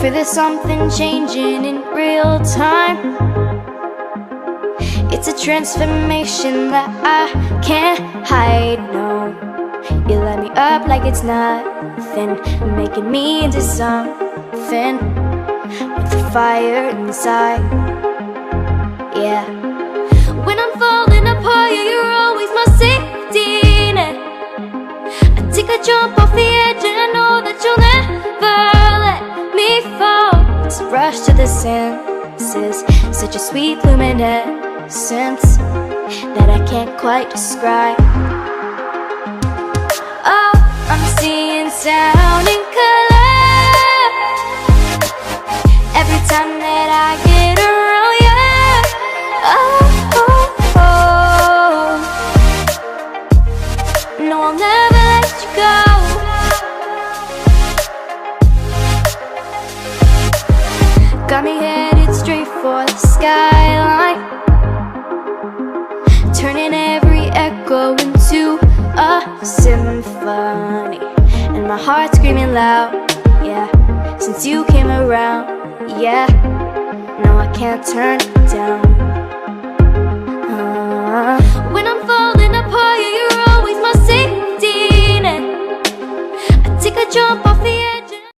feel there's something changing in real time. It's a transformation that I can't hide, no. You light me up like it's nothing, making me into something with the fire inside, yeah. When I'm falling apart, yeah, you're always my safety net. I take a jump off the edge and I know that you'll never let me fall. It's a rush to the senses, such a sweet luminescence that I can't quite describe. Oh, I'm seeing sound in color every time that I get around you. Oh, no, I'll never let you go. Got me headed straight for the skyline, turning every echo into a symphony, and my heart screaming loud, yeah, since you came around, yeah. No, I can't turn it down. When I'm falling apart, yeah, you're always my safety net. I take a jump off the